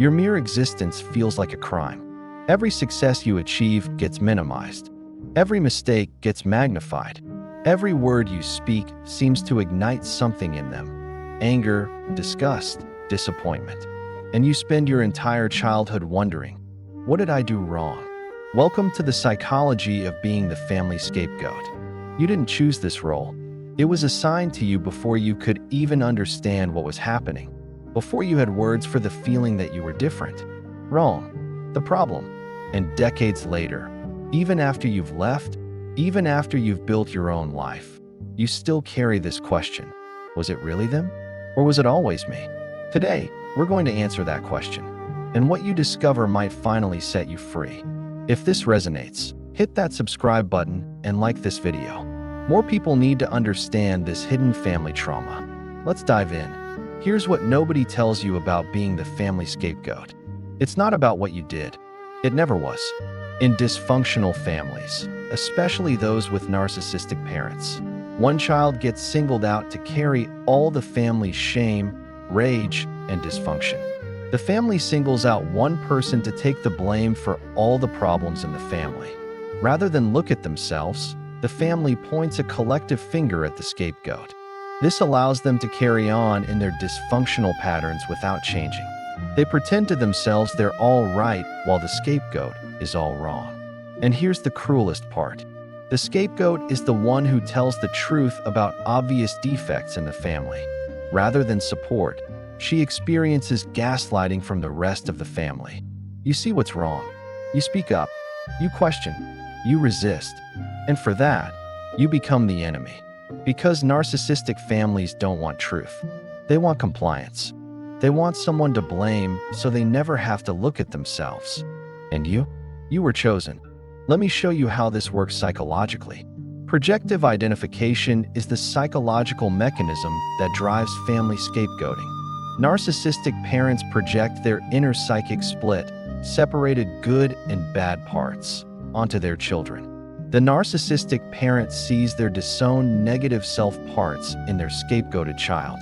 Your mere existence feels like a crime. Every success you achieve gets minimized. Every mistake gets magnified. Every word you speak seems to ignite something in them: anger, disgust, disappointment. And you spend your entire childhood wondering, what did I do wrong? Welcome to the psychology of being the family scapegoat. You didn't choose this role. It was assigned to you before you could even understand what was happening, before you had words for the feeling that you were different, wrong, the problem. And decades later, even after you've left, even after you've built your own life, you still carry this question: was it really them? Or was it always me? Today, we're going to answer that question, and what you discover might finally set you free. If this resonates, hit that subscribe button and like this video. More people need to understand this hidden family trauma. Let's dive in. Here's what nobody tells you about being the family scapegoat. It's not about what you did. It never was. In dysfunctional families, especially those with narcissistic parents, one child gets singled out to carry all the family's shame, rage, and dysfunction. The family singles out one person to take the blame for all the problems in the family. Rather than look at themselves, the family points a collective finger at the scapegoat. This allows them to carry on in their dysfunctional patterns without changing. They pretend to themselves they're all right while the scapegoat is all wrong. And here's the cruelest part. The scapegoat is the one who tells the truth about obvious defects in the family. Rather than support, she experiences gaslighting from the rest of the family. You see what's wrong. You speak up. You question. You resist. And for that, you become the enemy. Because narcissistic families don't want truth. They want compliance. They want someone to blame so they never have to look at themselves. And you? You were chosen. Let me show you how this works psychologically. Projective identification is the psychological mechanism that drives family scapegoating. Narcissistic parents project their inner psychic split, separated good and bad parts, onto their children. The narcissistic parent sees their disowned negative self parts in their scapegoated child.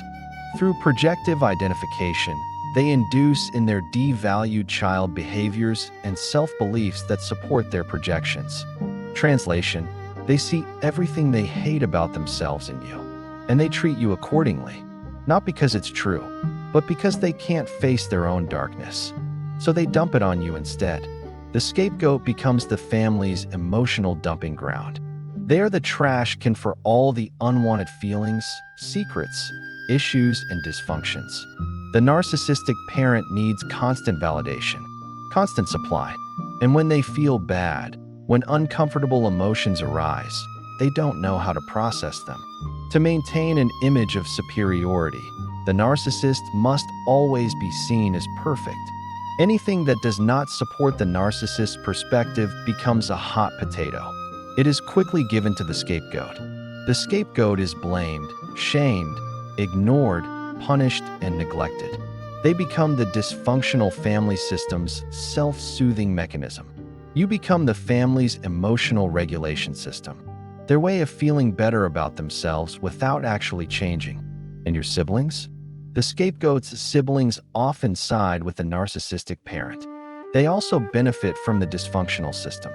Through projective identification, they induce in their devalued child behaviors and self-beliefs that support their projections. Translation: they see everything they hate about themselves in you, and they treat you accordingly, not because it's true, but because they can't face their own darkness. So they dump it on you instead. The scapegoat becomes the family's emotional dumping ground. They are the trash can for all the unwanted feelings, secrets, issues, and dysfunctions. The narcissistic parent needs constant validation, constant supply. And when they feel bad, when uncomfortable emotions arise, they don't know how to process them. To maintain an image of superiority, the narcissist must always be seen as perfect. Anything that does not support the narcissist's perspective becomes a hot potato. It is quickly given to the scapegoat. The scapegoat is blamed, shamed, ignored, punished, and neglected. They become the dysfunctional family system's self-soothing mechanism. You become the family's emotional regulation system, their way of feeling better about themselves without actually changing. And your siblings? The scapegoat's siblings often side with the narcissistic parent. They also benefit from the dysfunctional system.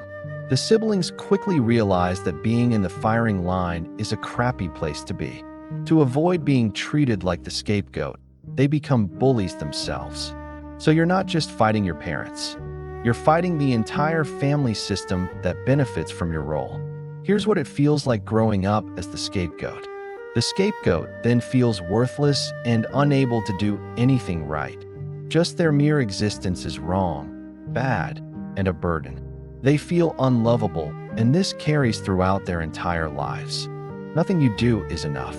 The siblings quickly realize that being in the firing line is a crappy place to be. To avoid being treated like the scapegoat, they become bullies themselves. So you're not just fighting your parents. You're fighting the entire family system that benefits from your role. Here's what it feels like growing up as the scapegoat. The scapegoat then feels worthless and unable to do anything right. Just their mere existence is wrong, bad, and a burden. They feel unlovable, and this carries throughout their entire lives. Nothing you do is enough.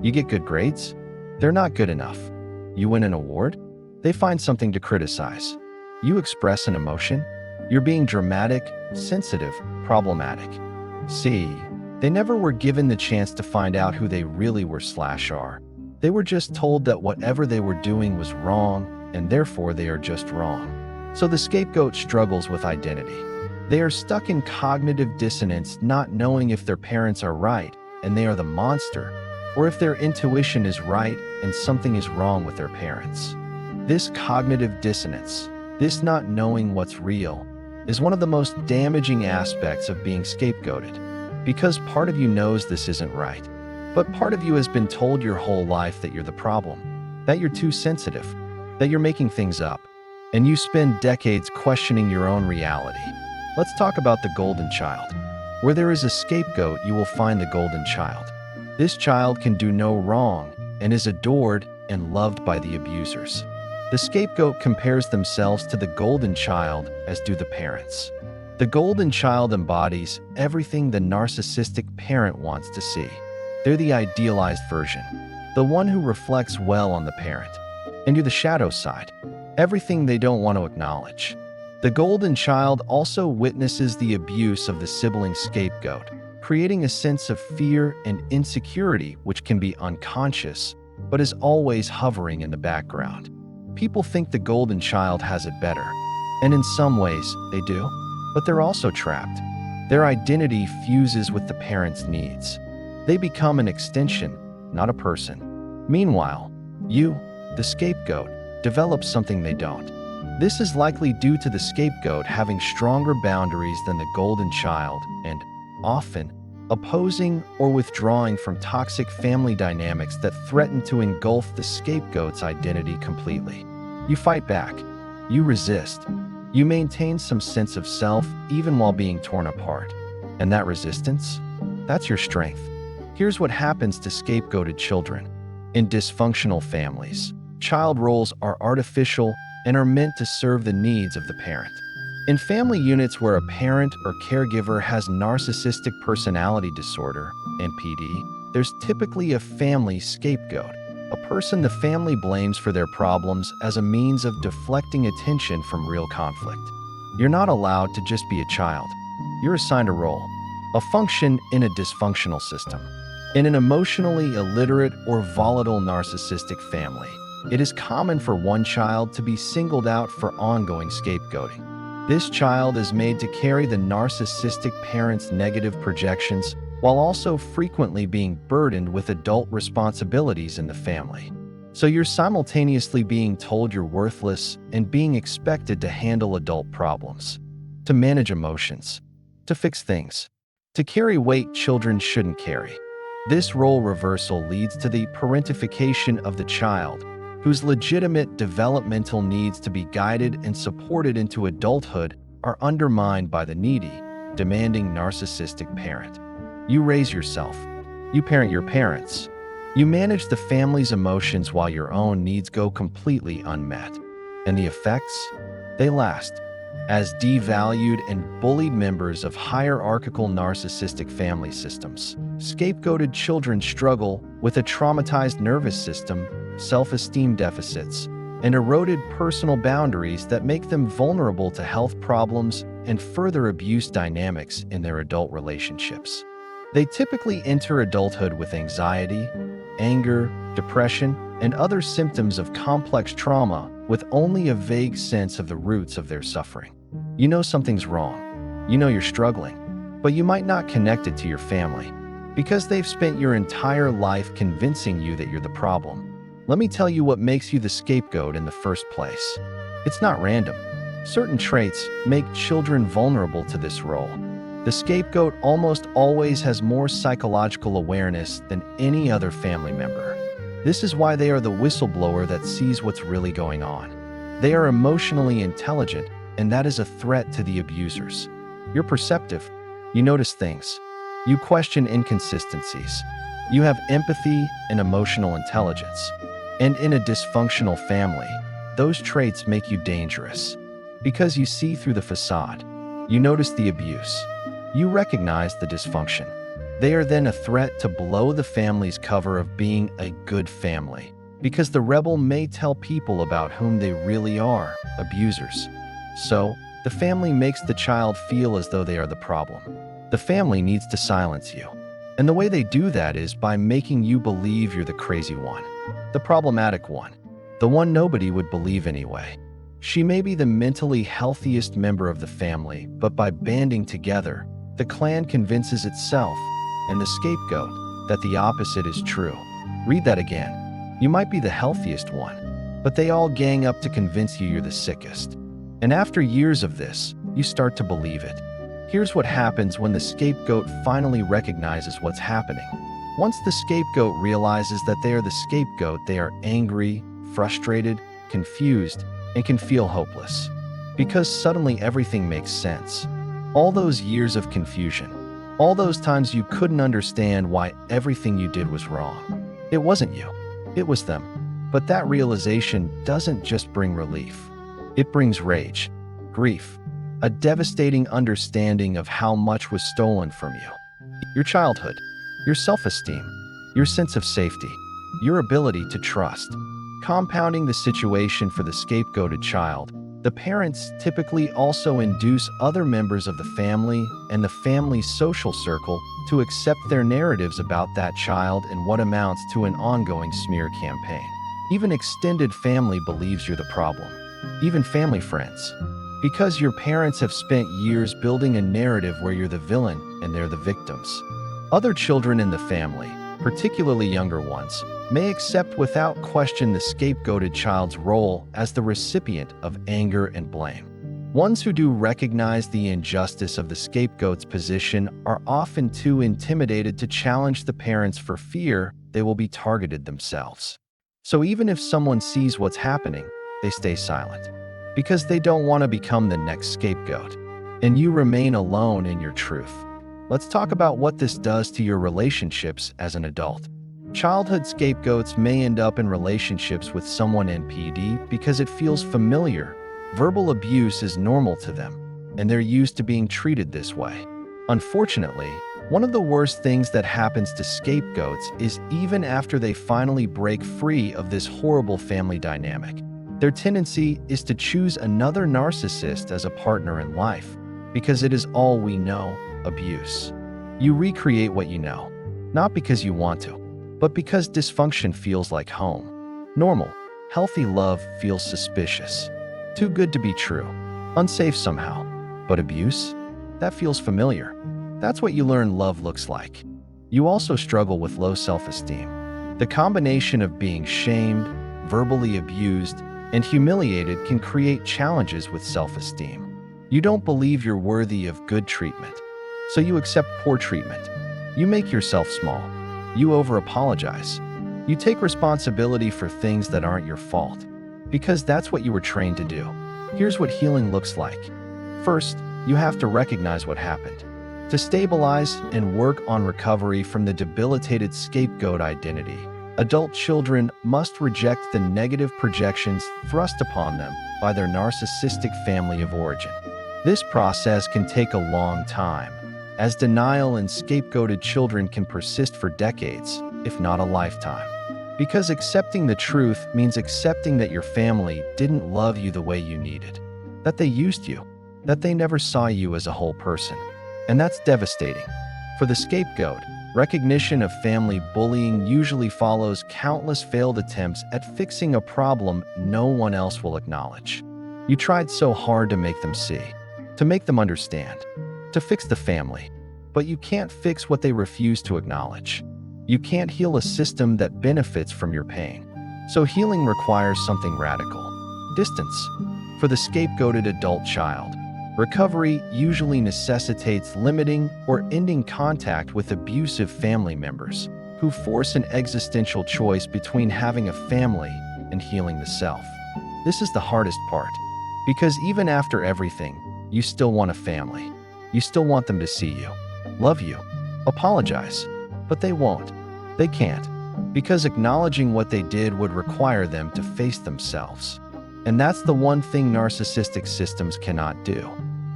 You get good grades? They're not good enough. You win an award? They find something to criticize. You express an emotion? You're being dramatic, sensitive, problematic. See, they never were given the chance to find out who they really were/are. They were just told that whatever they were doing was wrong, and therefore they are just wrong. So the scapegoat struggles with identity. They are stuck in cognitive dissonance, not knowing if their parents are right and they are the monster, or if their intuition is right and something is wrong with their parents. This cognitive dissonance, this not knowing what's real, is one of the most damaging aspects of being scapegoated, because part of you knows this isn't right, but part of you has been told your whole life that you're the problem, that you're too sensitive, that you're making things up, and you spend decades questioning your own reality. Let's talk about the golden child. Where there is a scapegoat, you will find the golden child. This child can do no wrong and is adored and loved by the abusers. The scapegoat compares themselves to the golden child, as do the parents. The golden child embodies everything the narcissistic parent wants to see. They're the idealized version, the one who reflects well on the parent. And you're the shadow side, everything they don't want to acknowledge. The golden child also witnesses the abuse of the sibling scapegoat, creating a sense of fear and insecurity which can be unconscious, but is always hovering in the background. People think the golden child has it better, and in some ways they do, but they're also trapped. Their identity fuses with the parent's needs. They become an extension, not a person. Meanwhile, you, the scapegoat, develop something they don't. This is likely due to the scapegoat having stronger boundaries than the golden child and, often, opposing or withdrawing from toxic family dynamics that threaten to engulf the scapegoat's identity completely. You fight back. You resist. You maintain some sense of self even while being torn apart. And that resistance? That's your strength. Here's what happens to scapegoated children. In dysfunctional families, child roles are artificial and are meant to serve the needs of the parent. In family units where a parent or caregiver has narcissistic personality disorder, NPD, there's typically a family scapegoat, a person the family blames for their problems as a means of deflecting attention from real conflict. You're not allowed to just be a child. You're assigned a role, a function in a dysfunctional system. In an emotionally illiterate or volatile narcissistic family, it is common for one child to be singled out for ongoing scapegoating. This child is made to carry the narcissistic parent's negative projections while also frequently being burdened with adult responsibilities in the family. So you're simultaneously being told you're worthless and being expected to handle adult problems, to manage emotions, to fix things, to carry weight children shouldn't carry. This role reversal leads to the parentification of the child, whose legitimate developmental needs to be guided and supported into adulthood are undermined by the needy, demanding narcissistic parent. You raise yourself. You parent your parents. You manage the family's emotions while your own needs go completely unmet. And the effects? They last. As devalued and bullied members of hierarchical narcissistic family systems, scapegoated children struggle with a traumatized nervous system, self-esteem deficits, and eroded personal boundaries that make them vulnerable to health problems and further abuse dynamics in their adult relationships. They typically enter adulthood with anxiety, anger, depression, and other symptoms of complex trauma with only a vague sense of the roots of their suffering. You know something's wrong. You know you're struggling, but you might not connect it to your family because they've spent your entire life convincing you that you're the problem. Let me tell you what makes you the scapegoat in the first place. It's not random. Certain traits make children vulnerable to this role. The scapegoat almost always has more psychological awareness than any other family member. This is why they are the whistleblower that sees what's really going on. They are emotionally intelligent, and that is a threat to the abusers. You're perceptive. You notice things. You question inconsistencies. You have empathy and emotional intelligence. And in a dysfunctional family, those traits make you dangerous. Because you see through the facade. You notice the abuse. You recognize the dysfunction. They are then a threat to blow the family's cover of being a good family, because the rebel may tell people about whom they really are, abusers. So, the family makes the child feel as though they are the problem. The family needs to silence you. And the way they do that is by making you believe you're the crazy one, the problematic one, the one nobody would believe anyway. She may be the mentally healthiest member of the family, but by banding together, the clan convinces itself and the scapegoat that the opposite is true. Read that again. You might be the healthiest one, but they all gang up to convince you you're the sickest. And after years of this, you start to believe it. Here's what happens when the scapegoat finally recognizes what's happening. Once the scapegoat realizes that they are the scapegoat, they are angry, frustrated, confused, and can feel hopeless. Because suddenly everything makes sense. All those years of confusion, all those times you couldn't understand why everything you did was wrong. It wasn't you, it was them. But that realization doesn't just bring relief. It brings rage, grief, a devastating understanding of how much was stolen from you. Your childhood, your self-esteem, your sense of safety, your ability to trust. Compounding the situation for the scapegoated child, the parents typically also induce other members of the family and the family's social circle to accept their narratives about that child in what amounts to an ongoing smear campaign. Even extended family believes you're the problem, even family friends. Because your parents have spent years building a narrative where you're the villain and they're the victims. Other children in the family, particularly younger ones, may accept without question the scapegoated child's role as the recipient of anger and blame. Ones who do recognize the injustice of the scapegoat's position are often too intimidated to challenge the parents for fear they will be targeted themselves. So even if someone sees what's happening, they stay silent, because they don't want to become the next scapegoat. And you remain alone in your truth. Let's talk about what this does to your relationships as an adult. Childhood scapegoats may end up in relationships with someone NPD because it feels familiar. Verbal abuse is normal to them, and they're used to being treated this way. Unfortunately, one of the worst things that happens to scapegoats is even after they finally break free of this horrible family dynamic, their tendency is to choose another narcissist as a partner in life, because it is all we know: abuse. You recreate what you know, not because you want to, but because dysfunction feels like home. Normal, healthy love feels suspicious. Too good to be true. Unsafe somehow. But abuse? That feels familiar. That's what you learn love looks like. You also struggle with low self-esteem. The combination of being shamed, verbally abused, and humiliated can create challenges with self-esteem. You don't believe you're worthy of good treatment, so you accept poor treatment. You make yourself small. You over-apologize. You take responsibility for things that aren't your fault, because that's what you were trained to do. Here's what healing looks like. First, you have to recognize what happened. To stabilize and work on recovery from the debilitated scapegoat identity, adult children must reject the negative projections thrust upon them by their narcissistic family of origin. This process can take a long time, as denial and scapegoated children can persist for decades, if not a lifetime. Because accepting the truth means accepting that your family didn't love you the way you needed, that they used you, that they never saw you as a whole person. And that's devastating. For the scapegoat, recognition of family bullying usually follows countless failed attempts at fixing a problem no one else will acknowledge. You tried so hard to make them see, to make them understand, to fix the family, but you can't fix what they refuse to acknowledge. You can't heal a system that benefits from your pain. So healing requires something radical: distance. For the scapegoated adult child, recovery usually necessitates limiting or ending contact with abusive family members who force an existential choice between having a family and healing the self. This is the hardest part, because even after everything, you still want a family. You still want them to see you, love you, apologize, but they won't. They can't, because acknowledging what they did would require them to face themselves. And that's the one thing narcissistic systems cannot do.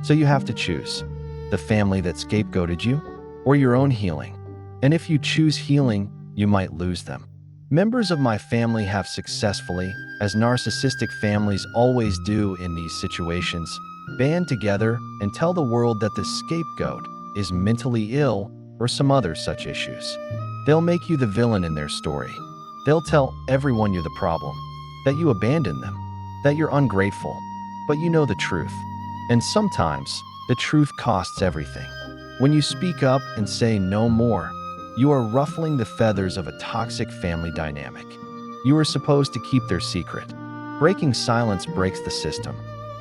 So you have to choose: the family that scapegoated you, or your own healing. And if you choose healing, you might lose them. Members of my family have successfully, as narcissistic families always do in these situations, band together and tell the world that the scapegoat is mentally ill or some other such issues. They'll make you the villain in their story. They'll tell everyone you're the problem, that you abandoned them, that you're ungrateful, but you know the truth. And sometimes, the truth costs everything. When you speak up and say no more, you are ruffling the feathers of a toxic family dynamic. You are supposed to keep their secret, Breaking silence breaks the system,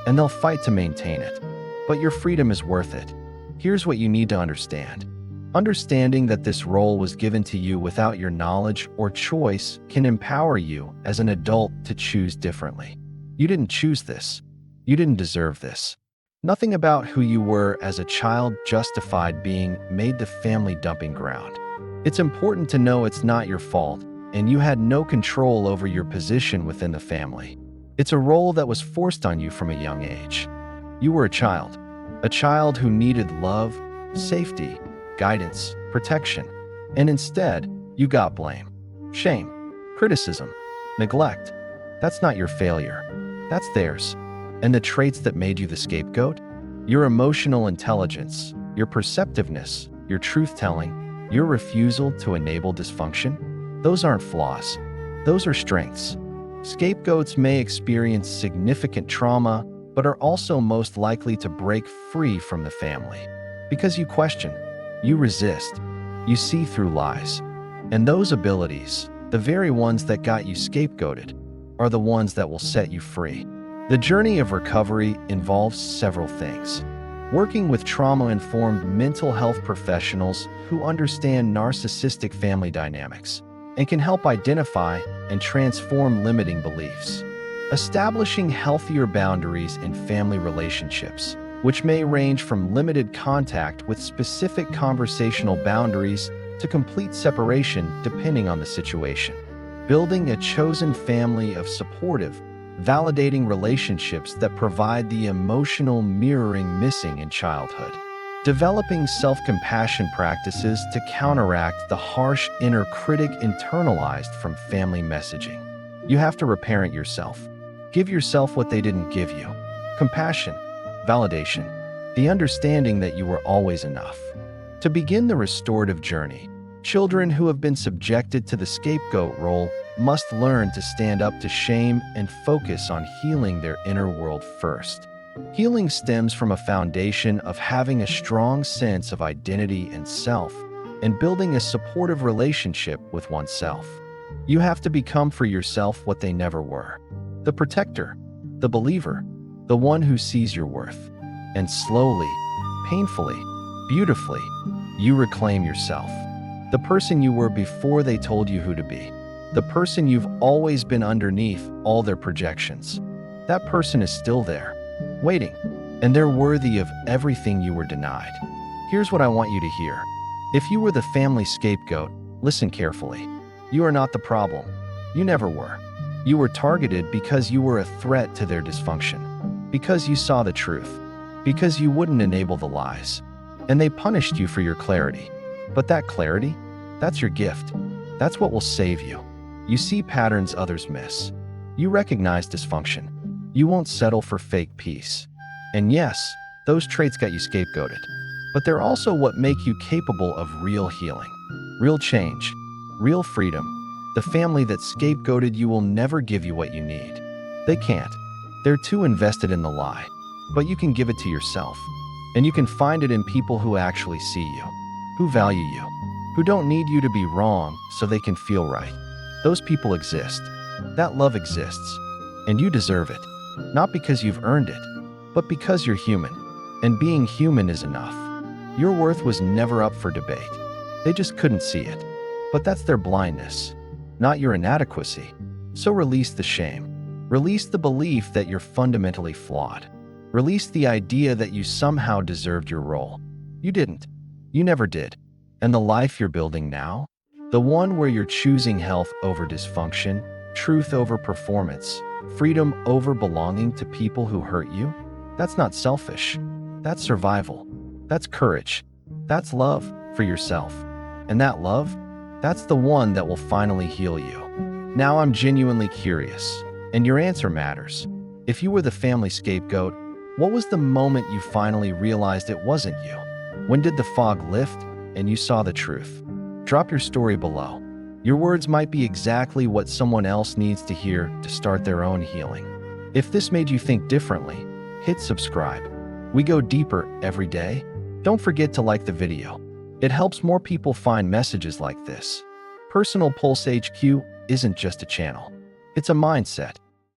and they'll fight to maintain it. But your freedom is worth it. Here's what you need to understand. Understanding that this role was given to you without your knowledge or choice can empower you as an adult to choose differently. You didn't choose this. You didn't deserve this. Nothing about who you were as a child justified being made the family dumping ground. It's important to know it's not your fault, and you had no control over your position within the family. It's a role that was forced on you from a young age. You were a child who needed love, safety, guidance, protection, and instead, you got blame, shame, criticism, neglect. That's not your failure. That's theirs. And the traits that made you the scapegoat? Your emotional intelligence, your perceptiveness, your truth-telling, your refusal to enable dysfunction? Those aren't flaws. Those are strengths. Scapegoats may experience significant trauma, but are also most likely to break free from the family. Because you question, you resist, you see through lies. And those abilities, the very ones that got you scapegoated, are the ones that will set you free. The journey of recovery involves several things. Working with trauma-informed mental health professionals who understand narcissistic family dynamics and can help identify and transform limiting beliefs. Establishing healthier boundaries in family relationships, which may range from limited contact with specific conversational boundaries to complete separation depending on the situation. Building a chosen family of supportive, validating relationships that provide the emotional mirroring missing in childhood. Developing self-compassion practices to counteract the harsh inner critic internalized from family messaging. You have to reparent yourself. Give yourself what they didn't give you. Compassion, validation, the understanding that you were always enough. To begin the restorative journey, children who have been subjected to the scapegoat role must learn to stand up to shame and focus on healing their inner world first. Healing stems from a foundation of having a strong sense of identity and self, and building a supportive relationship with oneself. You have to become for yourself what they never were. The protector, the believer, the one who sees your worth. And slowly, painfully, beautifully, you reclaim yourself. The person you were before they told you who to be. The person you've always been underneath all their projections. That person is still there, waiting, and they're worthy of everything you were denied. Here's what I want you to hear. If you were the family scapegoat, listen carefully. You are not the problem. You never were. You were targeted because you were a threat to their dysfunction, because you saw the truth, because you wouldn't enable the lies. And they punished you for your clarity. But that clarity, that's your gift. That's what will save you. You see patterns others miss. You recognize dysfunction. You won't settle for fake peace. And yes, those traits got you scapegoated. But they're also what make you capable of real healing, real change, real freedom. The family that scapegoated you will never give you what you need. They can't. They're too invested in the lie. But you can give it to yourself. And you can find it in people who actually see you, who value you, who don't need you to be wrong so they can feel right. Those people exist. That love exists. And you deserve it. Not because you've earned it, but because you're human. And being human is enough. Your worth was never up for debate. They just couldn't see it. But that's their blindness, not your inadequacy. So release the shame. Release the belief that you're fundamentally flawed. Release the idea that you somehow deserved your role. You didn't. You never did. And the life you're building now, the one where you're choosing health over dysfunction, truth over performance, freedom over belonging to people who hurt you, that's not selfish. That's survival. That's courage. That's love for yourself. And that love, that's the one that will finally heal you. Now I'm genuinely curious, and your answer matters. If you were the family scapegoat, what was the moment you finally realized it wasn't you? When did the fog lift and you saw the truth? Drop your story below. Your words might be exactly what someone else needs to hear to start their own healing. If this made you think differently, hit subscribe. We go deeper every day. Don't forget to like the video. It helps more people find messages like this. Personal Pulse HQ isn't just a channel. It's a mindset.